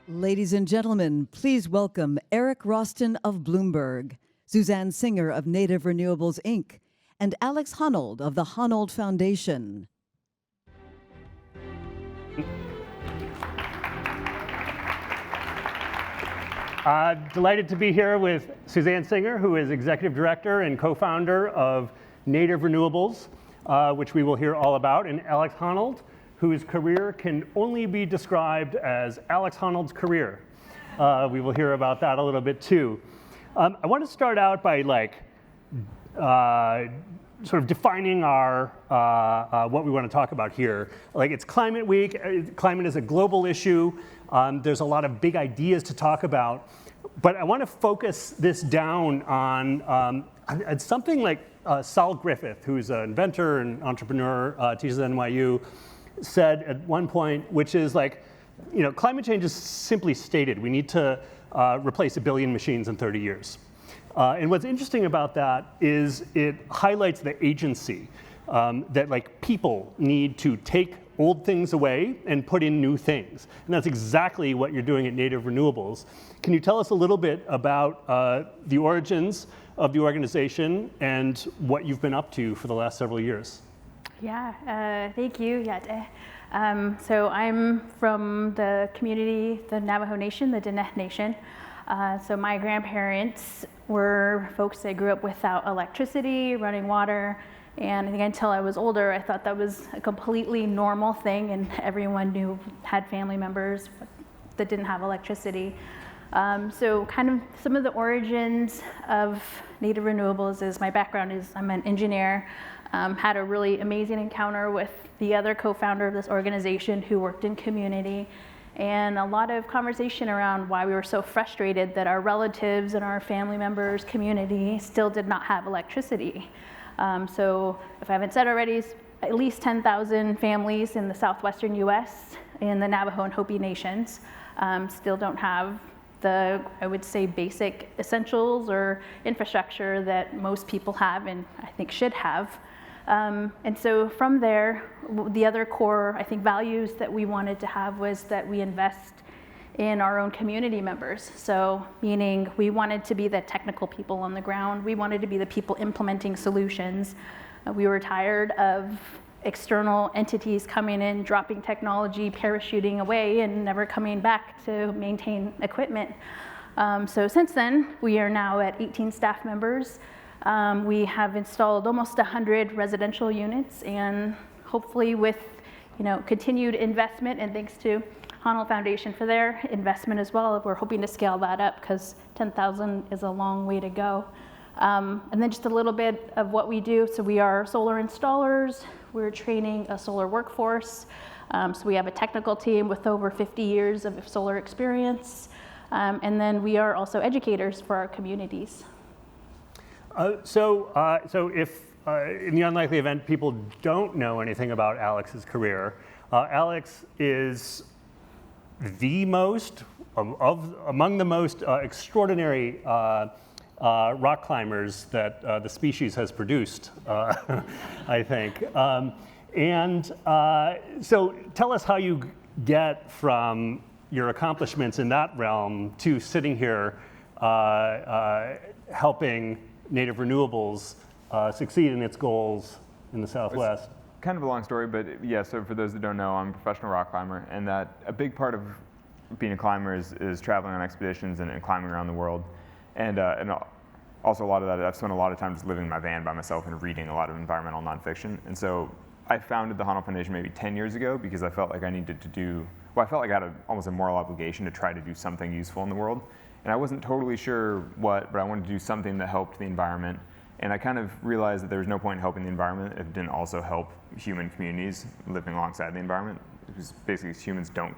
Ladies and gentlemen, please welcome Eric Roston of Bloomberg, Suzanne Singer of Native Renewables, Inc., and Alex Honnold of the Honnold Foundation. Delighted to be here with Suzanne Singer, who is Executive Director and co-founder of Native Renewables, which we will hear all about, and Alex Honnold, whose career can only be described as Alex Honnold's career. We will hear about that a little bit too. I want to start out by sort of defining our what we want to talk about here. It's Climate Week. Climate is a global issue. There's a lot of big ideas to talk about, but I want to focus this down on something like Saul Griffith, who's an inventor and entrepreneur, teaches at NYU, said at one point, which is climate change is simply stated. We need to replace 1 billion machines in 30 years. And what's interesting about that is it highlights the agency that people need to take old things away and put in new things. And that's exactly what you're doing at Native Renewables. Can you tell us a little bit about the origins of the organization and what you've been up to for the last several years? Yeah, thank you, Yate. So I'm from the community, the Navajo Nation, the Diné Nation. So my grandparents were folks that grew up without electricity, running water, and I think until I was older, I thought that was a completely normal thing, and everyone knew, had family members that didn't have electricity. So kind of some of the origins of Native Renewables is, my background is I'm an engineer. Had a really amazing encounter with the other co-founder of this organization who worked in community, and a lot of conversation around why we were so frustrated that our relatives and our family members, community, still did not have electricity. So if I haven't said already, at least 10,000 families in the southwestern US in the Navajo and Hopi nations still don't have the, I would say, basic essentials or infrastructure that most people have and I think should have. And so from there, the other core, I think, values that we wanted to have was that we invest in our own community members. So meaning we wanted to be the technical people on the ground. We wanted to be the people implementing solutions. We were tired of external entities coming in, dropping technology, parachuting away, and never coming back to maintain equipment. So since then, we are now at 18 staff members. We have installed almost 100 residential units, and hopefully with continued investment, and thanks to Honnold Foundation for their investment as well, we're hoping to scale that up because 10,000 is a long way to go. And then just a little bit of what we do. So we are solar installers. We're training a solar workforce. So we have a technical team with over 50 years of solar experience. And then we are also educators for our communities. So if in the unlikely event people don't know anything about Alex's career, Alex is among the most extraordinary rock climbers that the species has produced, I think. So tell us how you get from your accomplishments in that realm to sitting here helping Native Renewables succeed in its goals in the Southwest. It's kind of a long story, but yeah, so for those that don't know, I'm a professional rock climber, and that a big part of being a climber is traveling on expeditions and climbing around the world. And also a lot of that, I've spent a lot of time just living in my van by myself and reading a lot of environmental nonfiction. And so I founded the Honnold Foundation maybe 10 years ago because I felt like I needed to do, I felt like I had almost a moral obligation to try to do something useful in the world. And I wasn't totally sure what, but I wanted to do something that helped the environment. And I kind of realized that there was no point in helping the environment if it didn't also help human communities living alongside the environment. Because basically humans don't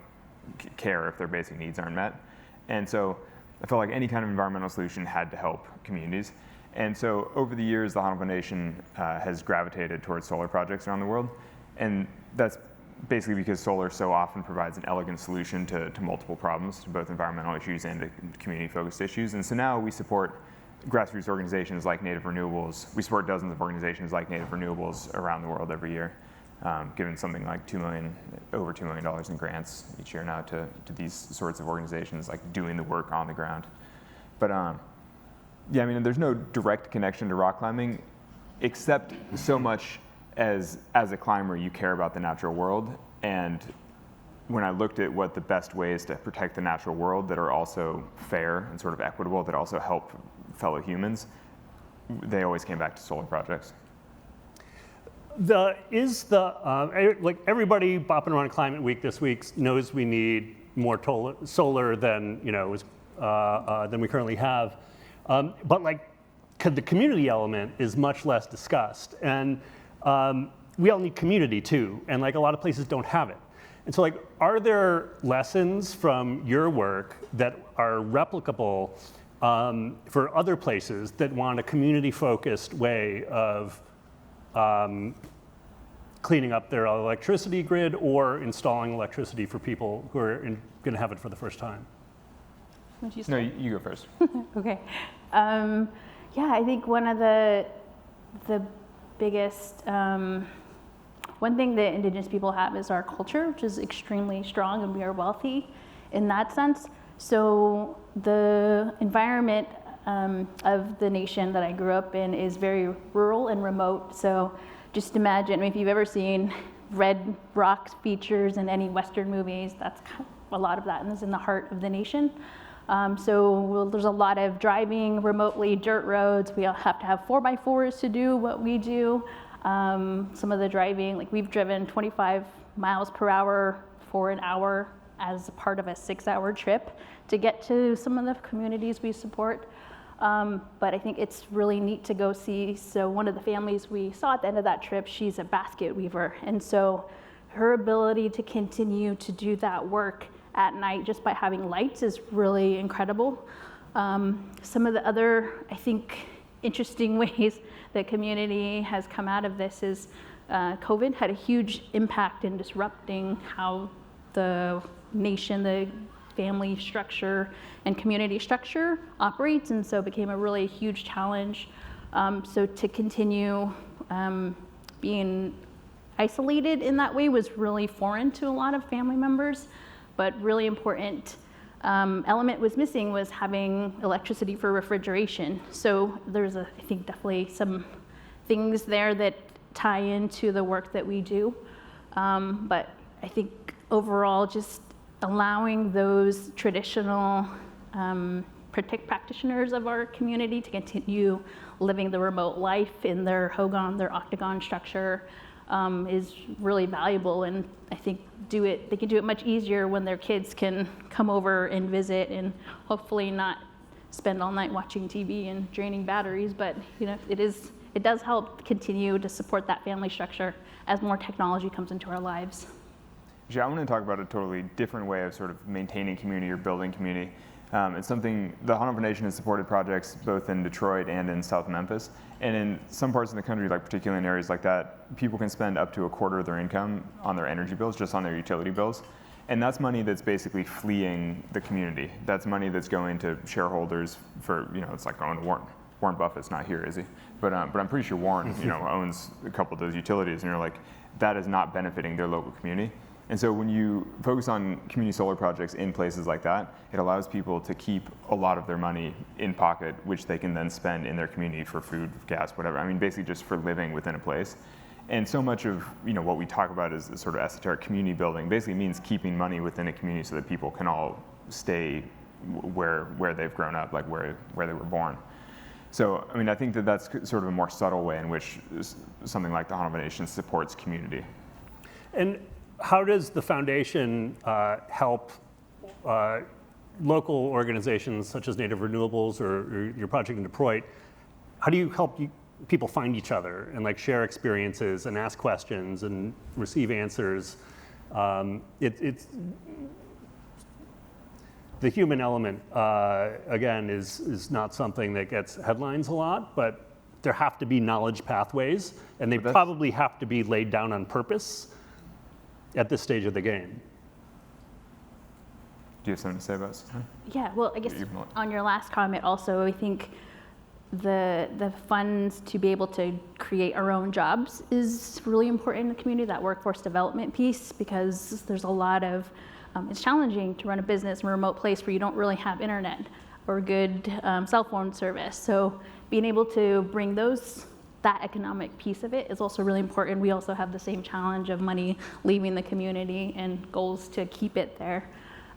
care if their basic needs aren't met. And so I felt like any kind of environmental solution had to help communities. And so over the years, the Honnold Foundation has gravitated towards solar projects around the world. And that's basically because solar so often provides an elegant solution to multiple problems, to both environmental issues and to community-focused issues. And so now we support grassroots organizations like Native Renewables. We support dozens of organizations like Native Renewables around the world every year. giving something like over $2 million in grants each year now to these sorts of organizations, like doing the work on the ground. But yeah, I mean, there's no direct connection to rock climbing, except so much as a climber, you care about the natural world. And when I looked at what the best ways to protect the natural world that are also fair and sort of equitable, that also help fellow humans, they always came back to solar projects. Like everybody bopping around Climate Week this week knows we need more solar than than we currently have, but like the community element is much less discussed, and we all need community too, and like a lot of places don't have it. And so, like, are there lessons from your work that are replicable for other places that want a community-focused way of cleaning up their electricity grid or installing electricity for people who are going to have it for the first time? No, you go first. Okay. Yeah, I think one of the biggest, one thing that Indigenous people have is our culture, which is extremely strong, and we are wealthy in that sense. So the environment of the nation that I grew up in is very rural and remote. So just imagine, I mean, if you've ever seen red rock features in any Western movies, that's a lot of that is in the heart of the nation. So there's a lot of driving remotely, dirt roads. We all have to have 4x4s to do what we do. Some of the driving, like we've driven 25 miles per hour for an hour as a part of a 6-hour trip to get to some of the communities we support. But I think it's really neat to go see. So one of the families we saw at the end of that trip, she's a basket weaver. And so her ability to continue to do that work at night just by having lights is really incredible. Some of the other, I think, interesting ways that community has come out of this is COVID had a huge impact in disrupting how the nation, the family structure and community structure operates, and so it became a really huge challenge. So to continue being isolated in that way was really foreign to a lot of family members, but really important element was missing was having electricity for refrigeration. So there's I think definitely some things there that tie into the work that we do. But I think overall just allowing those traditional practitioners of our community to continue living the remote life in their hogan, their octagon structure is really valuable, and I think they can do it much easier when their kids can come over and visit and hopefully not spend all night watching TV and draining batteries, but it does help continue to support that family structure as more technology comes into our lives. Yeah, I want to talk about a totally different way of sort of maintaining community or building community. It's something the Honnold Nation has supported projects both in Detroit and in South Memphis. And in some parts of the country, like particularly in areas like that, people can spend up to a quarter of their income on their energy bills, just on their utility bills. And that's money that's basically fleeing the community. That's money that's going to shareholders for, it's like going to Warren. Warren Buffett's not here, is he? But I'm pretty sure Warren, owns a couple of those utilities, and you're like, that is not benefiting their local community. And so when you focus on community solar projects in places like that, it allows people to keep a lot of their money in pocket, which they can then spend in their community for food, gas, whatever. I mean, basically just for living within a place. And so much of what we talk about as sort of esoteric community building basically means keeping money within a community so that people can all stay where they've grown up, like where they were born. So, I mean, I think that's sort of a more subtle way in which something like the Honnold Nation supports community. And how does the foundation help local organizations such as Native Renewables or your project in Detroit? How do you help people find each other and like share experiences and ask questions and receive answers? It's the human element, again, is not something that gets headlines a lot, but there have to be knowledge pathways, and they probably have to be laid down on purpose at this stage of the game. Do you have something to say about this? Yeah, well, I guess on your last comment also, I think the funds to be able to create our own jobs is really important in the community, that workforce development piece, because there's a lot of, it's challenging to run a business in a remote place where you don't really have internet or good cell phone service. So being able to bring that economic piece of it is also really important. We also have the same challenge of money leaving the community and goals to keep it there.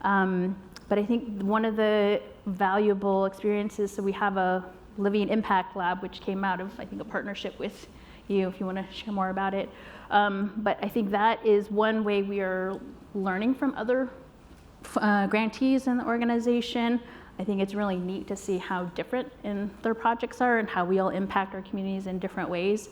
But I think one of the valuable experiences, so we have a Living Impact Lab, which came out of, I think, a partnership with you, if you want to share more about it. But I think that is one way we are learning from other grantees in the organization. I think it's really neat to see how different their projects are and how we all impact our communities in different ways.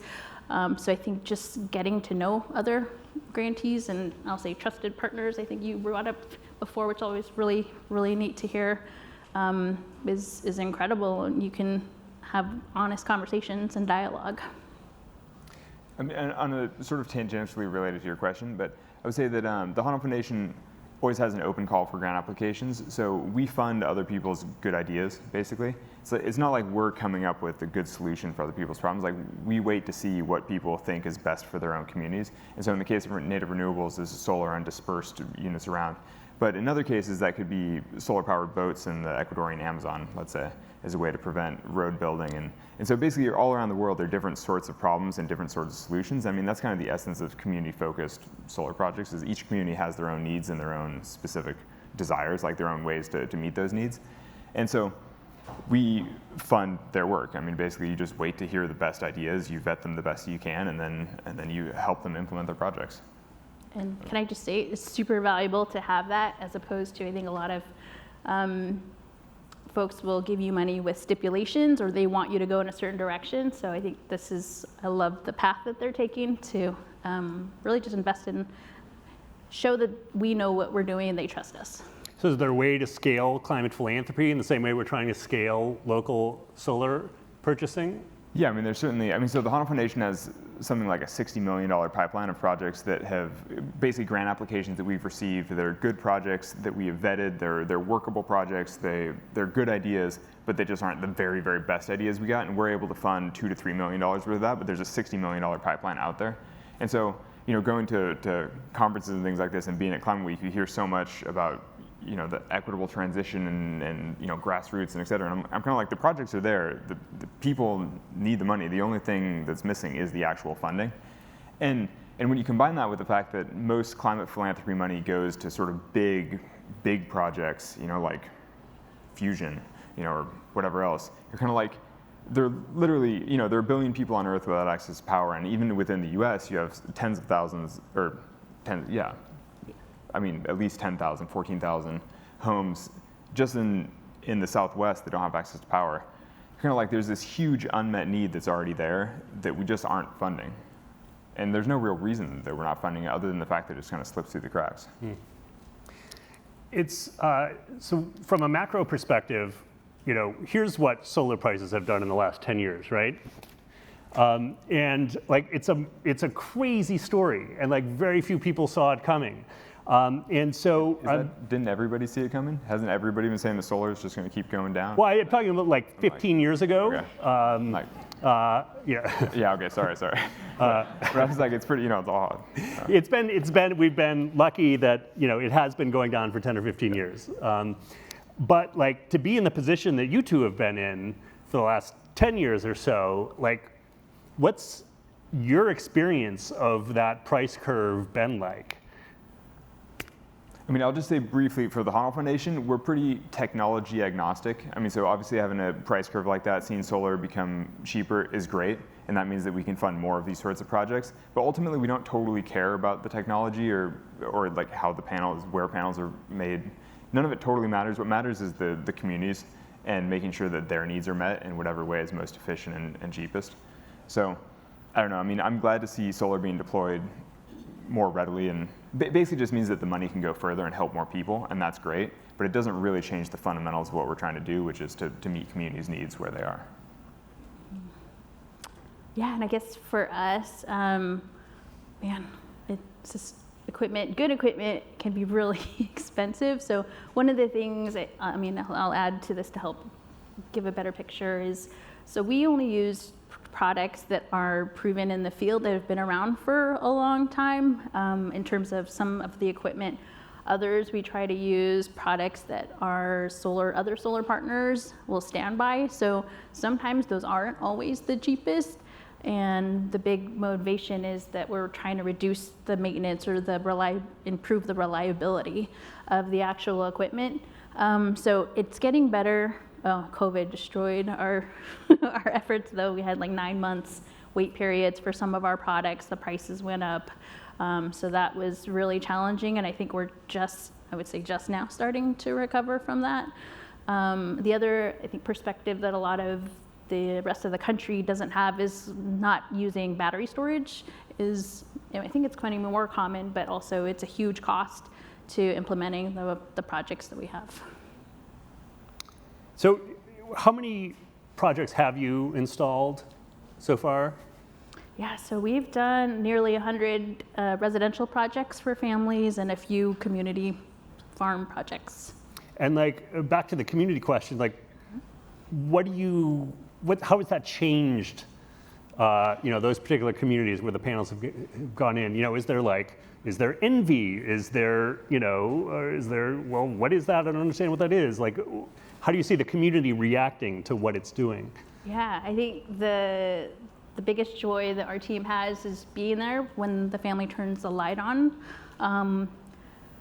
So I think just getting to know other grantees and I'll say trusted partners, I think you brought up before, which is always really, really neat to hear, is incredible. And you can have honest conversations and dialogue. I mean, and on a sort of tangentially related to your question, but I would say that the Honnold Foundation always has an open call for grant applications. So we fund other people's good ideas, basically. So it's not like we're coming up with a good solution for other people's problems. Like, we wait to see what people think is best for their own communities. And so in the case of native renewables, there's solar on dispersed units around. But in other cases, that could be solar-powered boats in the Ecuadorian Amazon, let's say, as a way to prevent road building. And so basically, all around the world, there are different sorts of problems and different sorts of solutions. I mean, that's kind of the essence of community-focused solar projects, is each community has their own needs and their own specific desires, like their own ways to meet those needs. And so we fund their work. I mean, basically, you just wait to hear the best ideas, you vet them the best you can, and then you help them implement their projects. And can I just say, it's super valuable to have that, as opposed to, I think a lot of folks will give you money with stipulations, or they want you to go in a certain direction. So I think I love the path that they're taking to really just invest in, show that we know what we're doing and they trust us. So is there a way to scale climate philanthropy in the same way we're trying to scale local solar purchasing? Yeah, I mean, there's certainly, so the Honnold Foundation has something like a $60 million pipeline of projects that have basically grant applications that we've received. They're good projects that we have vetted. They're workable projects. They're good ideas, but they just aren't the very, very best ideas we got. And we're able to fund $2 to $3 million worth of that, but there's a $60 million pipeline out there. And so, going to conferences and things like this and being at Climate Week, you hear so much about the equitable transition and grassroots and et cetera. And I'm kind of like, the projects are there. The people need the money. The only thing that's missing is the actual funding. And when you combine that with the fact that most climate philanthropy money goes to sort of big projects, like fusion, or whatever else, you're kind of like, there literally, there are a billion people on Earth without access to power. And even within the US, you have tens of thousands, at least 10,000, 14,000 homes just in the Southwest that don't have access to power. Kind of like, there's this huge unmet need that's already there that we just aren't funding. And there's no real reason that we're not funding it other than the fact that it just kind of slips through the cracks. It's, so from a macro perspective, here's what solar prices have done in the last 10 years, right? And like, it's a crazy story, and like very few people saw it coming. And so, didn't everybody see it coming? Hasn't everybody been saying the solar is just going to keep going down? Well, I'm talking about like 15 years ago. Okay. Yeah. Yeah. Okay. Sorry. But I was like, it's pretty. It's all. We've been lucky that it has been going down for 10 or 15 years. But like, to be in the position that you two have been in for the last 10 years or so, like, what's your experience of that price curve been like? I'll just say briefly, for the Honnold Foundation, we're pretty technology agnostic. So obviously having a price curve like that, seeing solar become cheaper is great, and that means that we can fund more of these sorts of projects. But ultimately, we don't totally care about the technology or like how where panels are made. None of it totally matters. What matters is the communities and making sure that their needs are met in whatever way is most efficient and cheapest. So, I don't know. I'm glad to see solar being deployed more readily, and basically just means that the money can go further and help more people, and that's great, but it doesn't really change the fundamentals of what we're trying to do, which is to meet communities' needs where they are. Yeah, and I guess for us, it's just good equipment can be really expensive. So one of the things, I'll add to this to help give a better picture is, So we only use products that are proven in the field, that have been around for a long time, in terms of some of the equipment. Others, we try to use products that our other solar partners will stand by. So sometimes those aren't always the cheapest. And the big motivation is that we're trying to reduce the maintenance or improve the reliability of the actual equipment. So it's getting better. COVID destroyed our our efforts, though. We had like 9 months wait periods for some of our products. The prices went up. So that was really challenging, and I think we're just now starting to recover from that. The other, I think, perspective that a lot of the rest of the country doesn't have is not using battery storage. I think it's becoming more common, but also it's a huge cost to implementing the projects that we have. So how many projects have you installed so far? Yeah, so we've done nearly 100 residential projects for families and a few community farm projects. And back to the community question, how has that changed, those particular communities where the panels have gone in? Is there envy? Is there, well, what is that? I don't understand what that is. How do you see the community reacting to what it's doing? Yeah, I think the biggest joy that our team has is being there when the family turns the light on.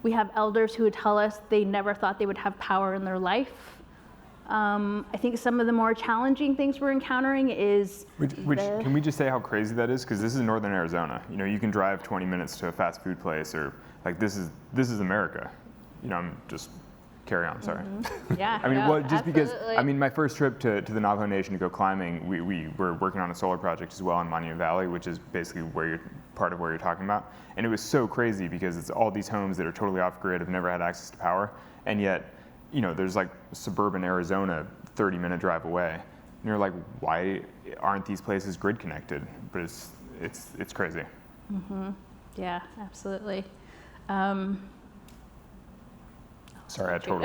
We have elders who would tell us they never thought they would have power in their life. I think some of the more challenging things we're encountering is can we just say how crazy that is? Because this is northern Arizona. You can drive 20 minutes to a fast food place, or this is America. I'm just carry on. Sorry. Mm-hmm. Yeah. Because my first trip to the Navajo Nation to go climbing, we were working on a solar project as well in Monument Valley, which is basically part of where you're talking about. And it was so crazy because it's all these homes that are totally off grid, have never had access to power, and yet, there's suburban Arizona, 30-minute drive away, and you're like, why aren't these places grid connected? But it's crazy. Mm-hmm. Yeah, absolutely. Sorry, I totally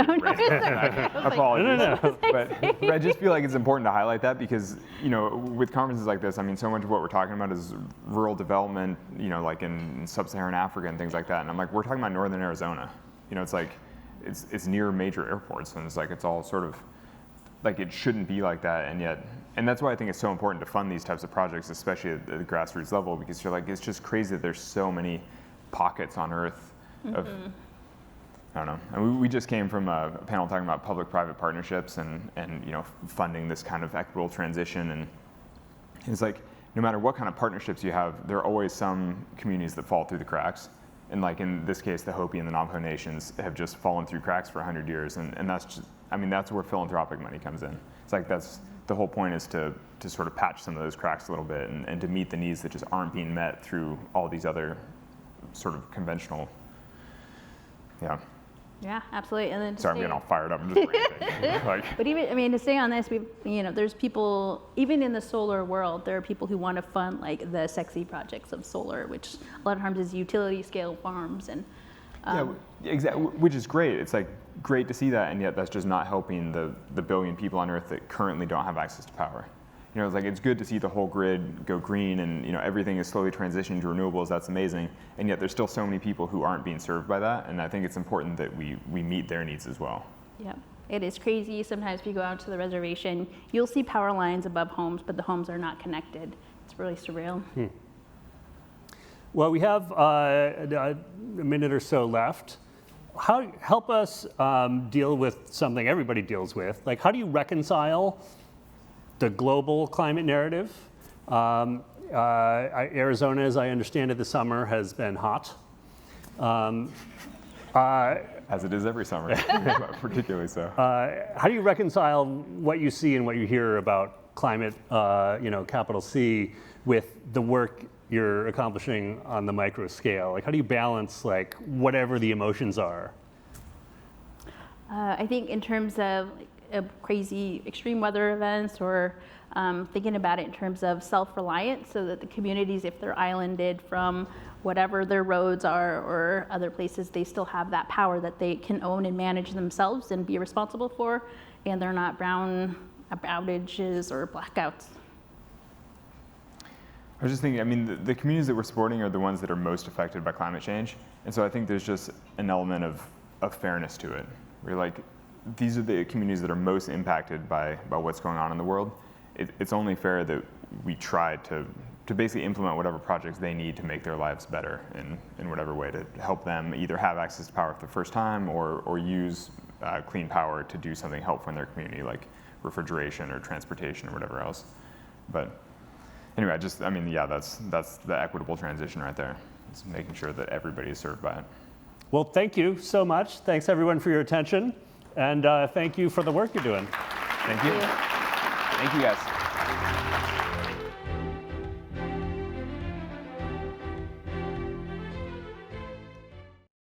apologies. No. But I just feel like it's important to highlight that because, with conferences like this, so much of what we're talking about is rural development, in sub-Saharan Africa and things like that. And I'm like, we're talking about northern Arizona. It's near major airports, and it's all sort of it shouldn't be like that, and that's why I think it's so important to fund these types of projects, especially at the grassroots level, because you're it's just crazy that there's so many pockets on Earth of, I don't know. And we just came from a panel talking about public-private partnerships and funding this kind of equitable transition, and it's no matter what kind of partnerships you have, there are always some communities that fall through the cracks. And in this case, the Hopi and the Navajo nations have just fallen through cracks for 100 years. And that's just, that's where philanthropic money comes in. It's that's the whole point, is to sort of patch some of those cracks a little bit and to meet the needs that just aren't being met through all these other sort of conventional, yeah. Yeah, absolutely. And then sorry, I'm getting all fired up. I'm just ranting. But even to stay on this, there's people, even in the solar world, there are people who want to fund the sexy projects of solar, which a lot of times is utility scale farms and. Yeah, exactly. Which is great. It's great to see that, and yet that's just not helping the billion people on Earth that currently don't have access to power. It's good to see the whole grid go green, and everything is slowly transitioning to renewables. That's amazing, and yet there's still so many people who aren't being served by that, and I think it's important that we meet their needs as well. Yeah, it is crazy. Sometimes if you go out to the reservation, you'll see power lines above homes, but the homes are not connected. It's really surreal. Well, we have a minute or so left. Help us deal with something everybody deals with. How do you reconcile the global climate narrative? Arizona, as I understand it, this summer has been hot. As it is every summer, particularly so. How do you reconcile what you see and what you hear about climate, capital C, with the work you're accomplishing on the micro scale? How do you balance whatever the emotions are? I think in terms of crazy extreme weather events, or thinking about it in terms of self-reliance, so that the communities, if they're islanded from whatever their roads are or other places, they still have that power that they can own and manage themselves and be responsible for, and they're not outages or blackouts? I was just thinking, I mean, the communities that we're supporting are the ones that are most affected by climate change. And so I think there's just an element of fairness to it. We're like, these are the communities that are most impacted by what's going on in the world. It's only fair that we try to basically implement whatever projects they need to make their lives better in whatever way to help them either have access to power for the first time or use clean power to do something helpful in their community, like refrigeration or transportation or whatever else. But anyway, yeah, that's the equitable transition right there. It's making sure that everybody is served by it. Well, thank you so much. Thanks everyone for your attention. And thank you for the work you're doing. Thank you. Thank you guys.